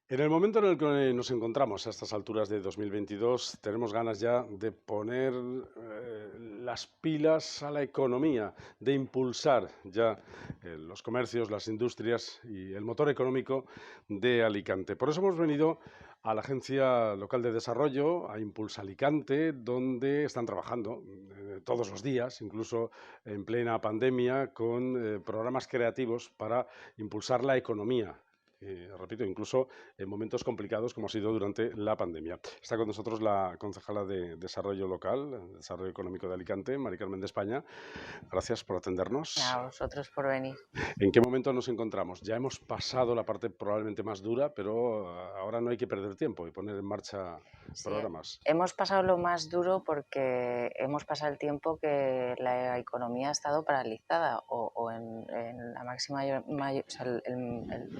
En el momento en el que nos encontramos a estas alturas de 2022, tenemos ganas ya de poner las pilas a la economía, de impulsar ya los comercios, las industrias y el motor económico de Alicante. Por eso hemos venido a la Agencia Local de Desarrollo, a Impulsa Alicante, donde están trabajando todos los días, incluso en plena pandemia, con programas creativos para impulsar la economía. Repito, incluso en momentos complicados como ha sido durante la pandemia. Está con nosotros la concejala de Desarrollo Local, Desarrollo Económico de Alicante, Mari Carmen de España. Gracias por atendernos. A vosotros por venir. ¿En qué momento nos encontramos? Ya hemos pasado la parte probablemente más dura, pero ahora no hay que perder tiempo y poner en marcha Sí, programas. hemos pasado lo más duro porque hemos pasado el tiempo que la economía ha estado paralizada o en la máxima, o sea,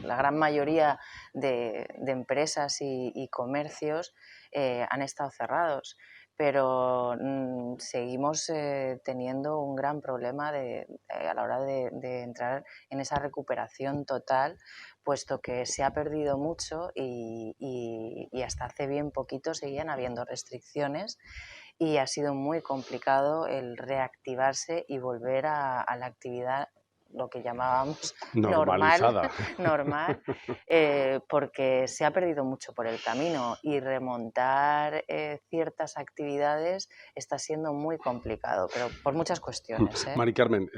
la gran mayoría de empresas y comercios han estado cerrados. Pero seguimos teniendo un gran problema a la hora de entrar en esa recuperación total, puesto que se ha perdido mucho y hasta hace bien poquito seguían habiendo restricciones y ha sido muy complicado el reactivarse y volver a la actividad, lo que llamábamos normal, Normalizada. normal, porque se ha perdido mucho por el camino y remontar ciertas actividades está siendo muy complicado, pero por muchas cuestiones. Mari Carmen,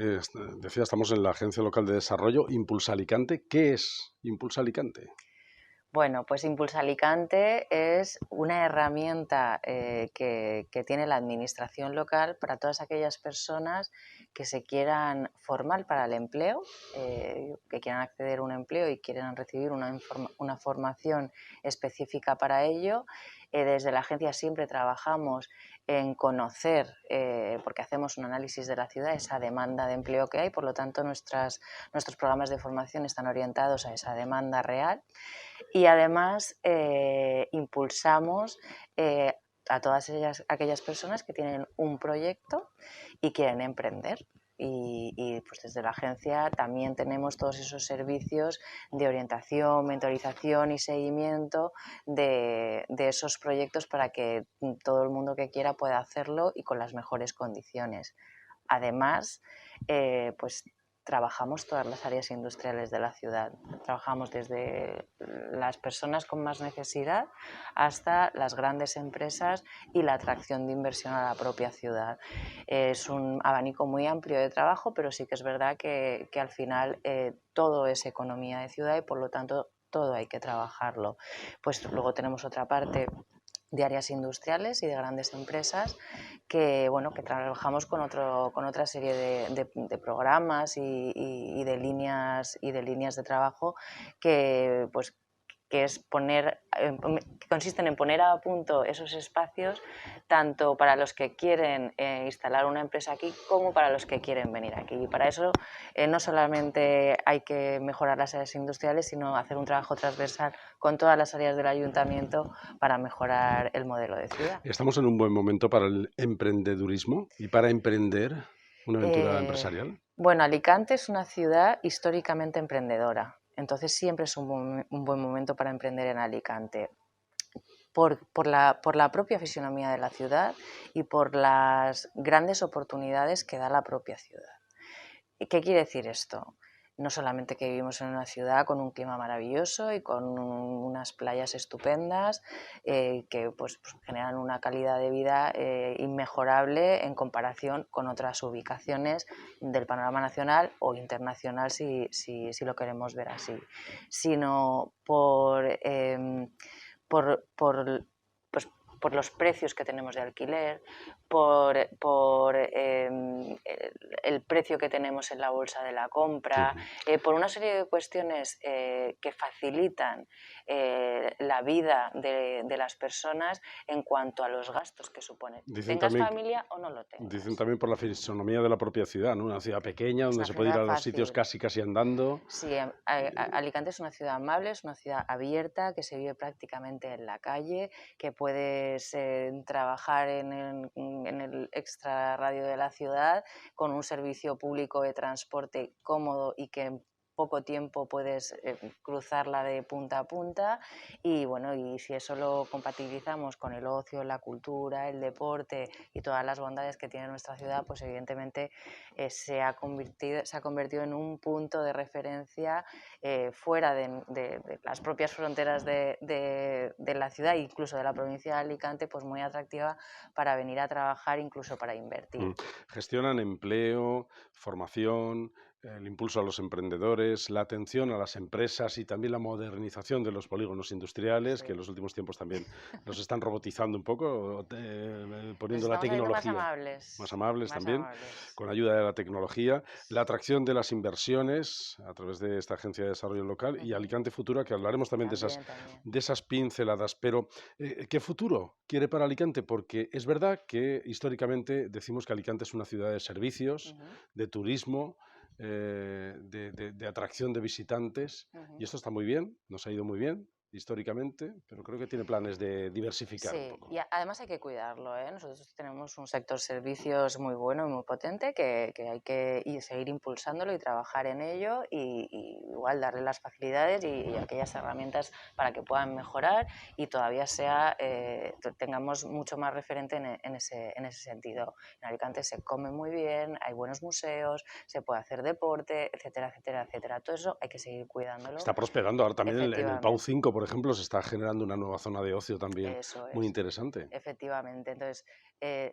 decía, estamos en la Agencia Local de Desarrollo, Impulsa Alicante. ¿Qué es Impulsa Alicante? Bueno, pues Impulsa Alicante es una herramienta que tiene la administración local para todas aquellas personas que se quieran formar para el empleo, que quieran acceder a un empleo y quieran recibir una formación específica para ello. Desde la agencia siempre trabajamos en conocer, porque hacemos un análisis de la ciudad, esa demanda de empleo que hay, por lo tanto nuestros programas de formación están orientados a esa demanda real. Y además impulsamos a todas aquellas personas que tienen un proyecto y quieren emprender. Y pues desde la agencia también tenemos todos esos servicios de orientación, mentorización y seguimiento de esos proyectos para que todo el mundo que quiera pueda hacerlo y con las mejores condiciones. Además, pues trabajamos todas las áreas industriales de la ciudad. Trabajamos desde las personas con más necesidad hasta las grandes empresas y la atracción de inversión a la propia ciudad. Es un abanico muy amplio de trabajo, pero sí que es verdad que al final todo es economía de ciudad y por lo tanto todo hay que trabajarlo. Pues luego tenemos otra parte de áreas industriales y de grandes empresas que, bueno, que trabajamos con otra serie de programas y de líneas de trabajo que, pues, que es que consisten en poner a punto esos espacios tanto para los que quieren instalar una empresa aquí como para los que quieren venir aquí. Y para eso no solamente hay que mejorar las áreas industriales, sino hacer un trabajo transversal con todas las áreas del ayuntamiento para mejorar el modelo de ciudad. ¿Estamos en un buen momento para el emprendedurismo y para emprender una aventura empresarial? Bueno, Alicante es una ciudad históricamente emprendedora, entonces siempre es un buen momento para emprender en Alicante. Por la propia fisonomía de la ciudad y por las grandes oportunidades que da la propia ciudad. ¿Y qué quiere decir esto? No solamente que vivimos en una ciudad con un clima maravilloso y con unas playas estupendas que pues, generan una calidad de vida inmejorable en comparación con otras ubicaciones del panorama nacional o internacional si lo queremos ver así, sino por, pues, por los precios que tenemos de alquiler, por el precio que tenemos en la bolsa de la compra, por una serie de cuestiones que facilitan la vida de las personas en cuanto a los gastos que suponen. Dicen Tengas también, familia o no lo tengas. dicen también por la fisonomía de la propia ciudad, ¿no? Una ciudad pequeña Es donde una se puede ir ciudad a los sitios fácil. casi andando. Sí, Alicante es una ciudad amable, es una ciudad abierta, que se vive prácticamente en la calle, que puedes trabajar en el extrarradio de la ciudad con un servicio público de transporte cómodo y que poco tiempo puedes cruzarla de punta a punta y bueno, y si eso lo compatibilizamos con el ocio, la cultura, el deporte y todas las bondades que tiene nuestra ciudad, pues evidentemente se ha convertido en un punto de referencia fuera de las propias fronteras de la ciudad, incluso de la provincia de Alicante, pues muy atractiva para venir a trabajar, incluso para invertir. Gestionan empleo, formación, el impulso a los emprendedores, la atención a las empresas y también la modernización de los polígonos industriales, Sí. que en los últimos tiempos también los están robotizando un poco, Los poniendo la estamos haciendo más tecnología amables. más amables Más también, amables. con ayuda de la tecnología, la atracción de las inversiones a través de esta Agencia de Desarrollo Local y Alicante Futura, que hablaremos también También. de esas pinceladas. Pero, ¿qué futuro quiere para Alicante? Porque es verdad que históricamente decimos que Alicante es una ciudad de servicios, de turismo, de atracción de visitantes, y esto está muy bien, nos ha ido muy bien históricamente, pero creo que tiene planes de diversificar un Sí, poco. y además hay que cuidarlo, ¿eh? Nosotros tenemos un sector servicios muy bueno y muy potente que hay que seguir impulsándolo y trabajar en ello y igual darle las facilidades y aquellas herramientas para que puedan mejorar y todavía tengamos mucho más referente en ese sentido. En Alicante se come muy bien, hay buenos museos, se puede hacer deporte, etcétera, etcétera, etcétera. Todo eso hay que seguir cuidándolo. Está prosperando ahora también en el PAU Efectivamente. 5, por ejemplo, se está generando una nueva zona de ocio también Eso muy es. interesante. Efectivamente. Entonces,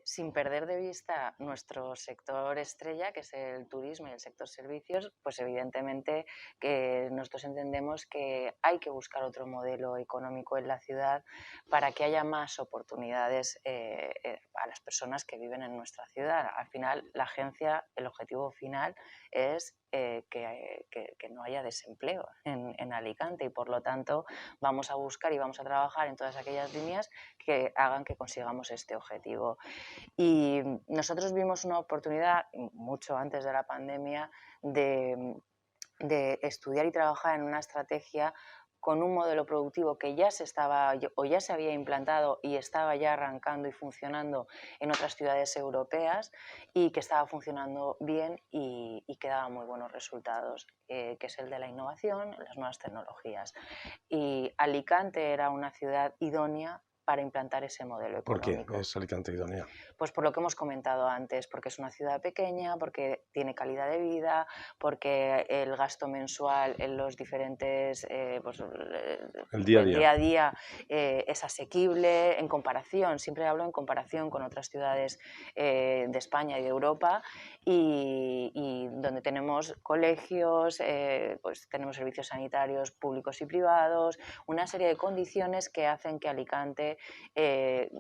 sin perder de vista nuestro sector estrella, que es el turismo y el sector servicios, pues evidentemente que nosotros entendemos que hay que buscar otro modelo económico en la ciudad para que haya más oportunidades a las personas que viven en nuestra ciudad. Al final, la agencia, el objetivo final es que no haya desempleo en Alicante y por lo tanto vamos a buscar y vamos a trabajar en todas aquellas líneas que hagan que consigamos este objetivo. Y nosotros vimos una oportunidad mucho antes de la pandemia de estudiar y trabajar en una estrategia con un modelo productivo que ya se había implantado y estaba ya arrancando y funcionando en otras ciudades europeas y que estaba funcionando bien y que daba muy buenos resultados, que es el de la innovación, las nuevas tecnologías. Y Alicante era una ciudad idónea para implantar ese modelo ¿Por qué económico. es Alicante idónea? Pues por lo que hemos comentado antes, porque es una ciudad pequeña, porque tiene calidad de vida, porque el gasto mensual en los diferentes, El día a el día. día a día es asequible en comparación, siempre hablo en comparación con otras ciudades de España y de Europa y donde tenemos colegios, pues tenemos servicios sanitarios públicos y privados, una serie de condiciones que hacen que Alicante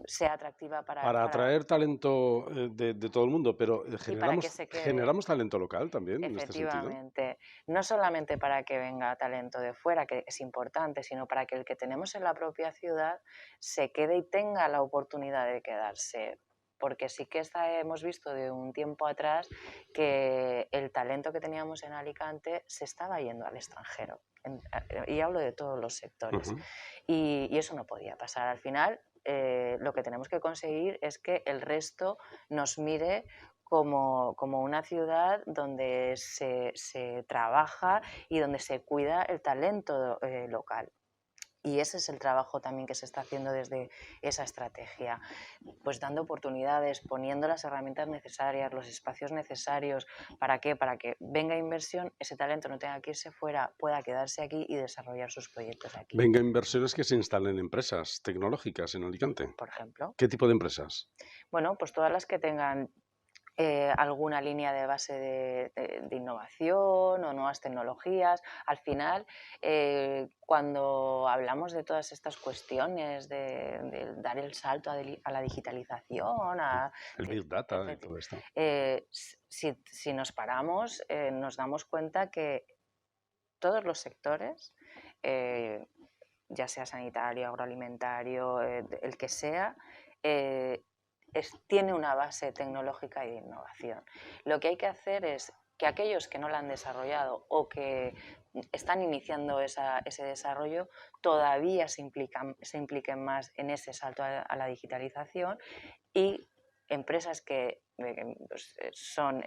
sea atractiva Para atraer talento de todo el mundo, pero y para que se quede. generamos talento local también en este sentido. Efectivamente, no solamente para que venga talento de fuera, que es importante, sino para que el que tenemos en la propia ciudad se quede y tenga la oportunidad de quedarse. Porque sí que hemos visto de un tiempo atrás que el talento que teníamos en Alicante se estaba yendo al extranjero. Y hablo de todos los sectores. Y eso no podía pasar. Al final, lo que tenemos que conseguir es que el resto nos mire como una ciudad donde se trabaja y donde se cuida el talento local. Y ese es el trabajo también que se está haciendo desde esa estrategia, pues dando oportunidades, poniendo las herramientas necesarias, los espacios necesarios. ¿Para qué? Para que venga inversión, ese talento no tenga que irse fuera, pueda quedarse aquí y desarrollar sus proyectos aquí. Venga inversiones que se instalen en empresas tecnológicas en Alicante. Por ejemplo. ¿Qué tipo de empresas? Bueno, pues todas las que tengan alguna línea de base de innovación o nuevas tecnologías. Al final, cuando hablamos de todas estas cuestiones, de dar el salto a la digitalización, El Big Data y todo esto. Si nos paramos, nos damos cuenta que todos los sectores, ya sea sanitario, agroalimentario, el que sea, tiene una base tecnológica y de innovación. Lo que hay que hacer es que aquellos que no la han desarrollado o que están iniciando ese desarrollo todavía se impliquen más en ese salto a la digitalización y empresas que pues, son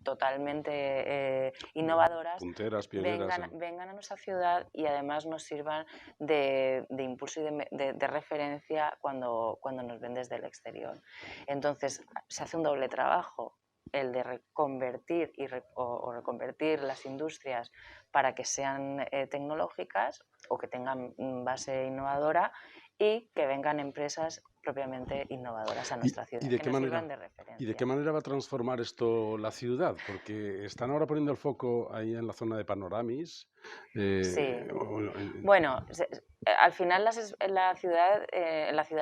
totalmente innovadoras, punteras, pioneras. vengan a nuestra ciudad y además nos sirvan de impulso y de referencia cuando nos ven desde el exterior. Entonces, se hace un doble trabajo, el de reconvertir o reconvertir las industrias para que sean tecnológicas o que tengan base innovadora, y que vengan empresas propiamente innovadoras a nuestra ciudad, que nos sirvan de referencia. ¿Y de qué manera va a transformar esto la ciudad? Porque están ahora poniendo el foco ahí en la zona de Panoramis. Sí. Bueno, al final en la ciudad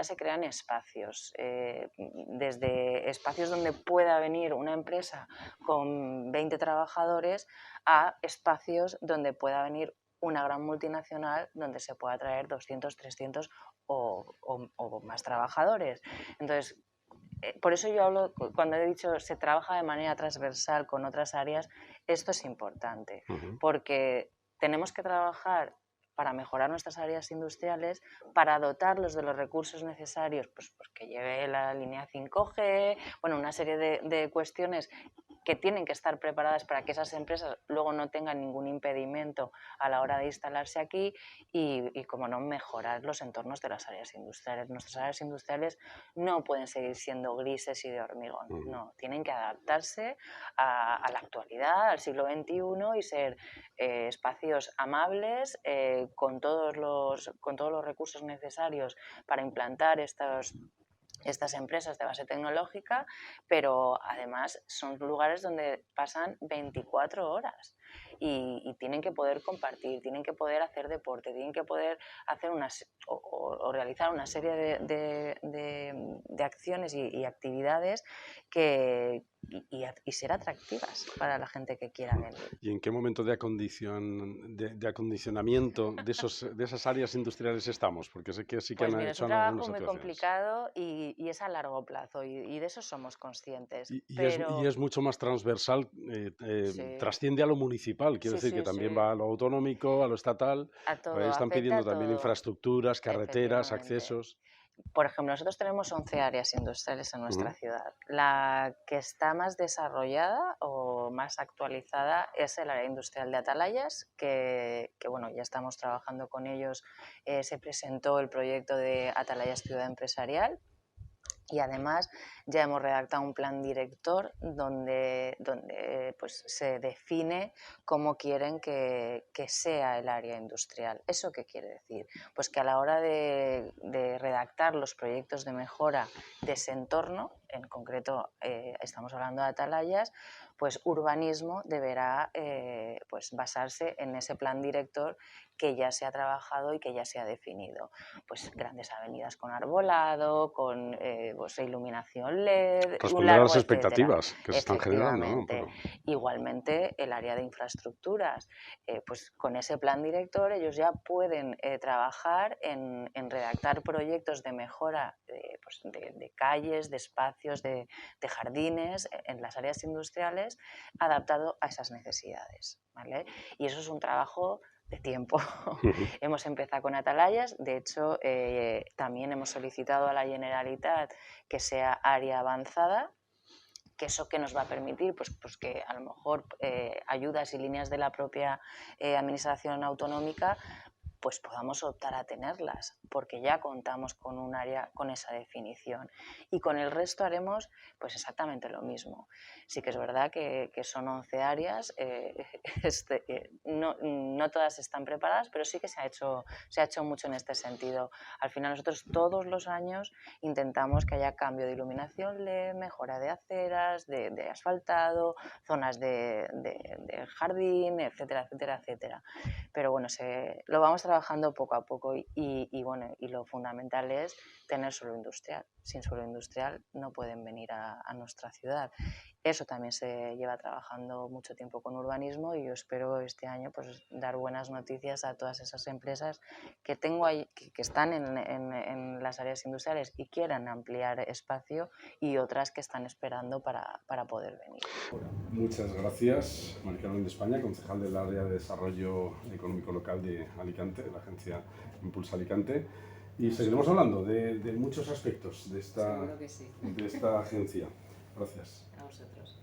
se crean espacios, desde espacios donde pueda venir una empresa con 20 trabajadores a espacios donde pueda venir una gran multinacional donde se pueda traer 200, 300 o más trabajadores. Entonces, por eso yo hablo, cuando he dicho se trabaja de manera transversal con otras áreas, esto es importante, porque tenemos que trabajar para mejorar nuestras áreas industriales, para dotarlos de los recursos necesarios, pues que lleve la línea 5G, bueno, una serie de cuestiones que tienen que estar preparadas para que esas empresas luego no tengan ningún impedimento a la hora de instalarse aquí y como no, mejorar los entornos de las áreas industriales. Nuestras áreas industriales no pueden seguir siendo grises y de hormigón, no, tienen que adaptarse a la actualidad, al siglo XXI, y ser espacios amables, con todos los recursos necesarios para implantar estas empresas de base tecnológica, pero además son lugares donde pasan 24 horas y tienen que poder compartir, tienen que poder hacer deporte, tienen que poder hacer o realizar una serie de acciones y actividades y ser atractivas para la gente que quiera venir. ¿Y en qué momento de acondicionamiento de esas áreas industriales estamos? Porque sé que sí que Pues han mira, es hecho un algunas trabajo muy actuaciones. complicado y es a largo plazo, y de eso somos conscientes. Y es mucho más transversal, Sí. trasciende a lo municipal, quiero decir que también va a lo autonómico, a lo estatal. A Por ahí todo, están afecta pidiendo a también todo, infraestructuras, carreteras, efectivamente. accesos. Por ejemplo, nosotros tenemos 11 áreas industriales en nuestra ciudad. La que está más desarrollada o más actualizada es el área industrial de Atalayas, que bueno, ya estamos trabajando con ellos. Se presentó el proyecto de Atalayas Ciudad Empresarial. Y además ya hemos redactado un plan director donde pues, se define cómo quieren que sea el área industrial. ¿Eso qué quiere decir? Pues que a la hora de redactar los proyectos de mejora de ese entorno, en concreto estamos hablando de Atalayas, pues urbanismo deberá pues basarse en ese plan director que ya se ha trabajado y que ya se ha definido. Pues grandes avenidas con arbolado, con pues, iluminación LED, un Responder a largo las etcétera. expectativas que se están generando, ¿no? Efectivamente. Igualmente, el área de infraestructuras, pues con ese plan director ellos ya pueden trabajar en redactar proyectos de mejora pues, de calles, de espacios, de jardines en las áreas industriales, adaptado a esas necesidades, ¿vale? Y eso es un trabajo de tiempo. Hemos empezado con Atalayas, de hecho también hemos solicitado a la Generalitat que sea área avanzada, que eso que nos va a permitir, pues que a lo mejor ayudas y líneas de la propia administración autonómica pues podamos optar a tenerlas, porque ya contamos con un área con esa definición. Y con el resto haremos pues exactamente lo mismo. Sí que es verdad que son 11 áreas, no todas están preparadas, pero sí que se ha hecho mucho en este sentido. Al final nosotros todos los años intentamos que haya cambio de iluminación LED, mejora de aceras, de asfaltado, zonas de jardín, etcétera, etcétera, etcétera. Pero bueno, lo vamos trabajando poco a poco y bueno, y lo fundamental es tener suelo industrial. Sin suelo industrial no pueden venir a nuestra ciudad. Eso también se lleva trabajando mucho tiempo con urbanismo y yo espero este año pues dar buenas noticias a todas esas empresas que tengo ahí, que están en las áreas industriales y quieran ampliar espacio, y otras que están esperando para poder venir. Muchas gracias, Mari Carmen de España, concejal del área de desarrollo económico local de Alicante, de la agencia Impulsa Alicante. Y seguiremos hablando de muchos aspectos de Seguro que sí. esta agencia. Gracias. A vosotros.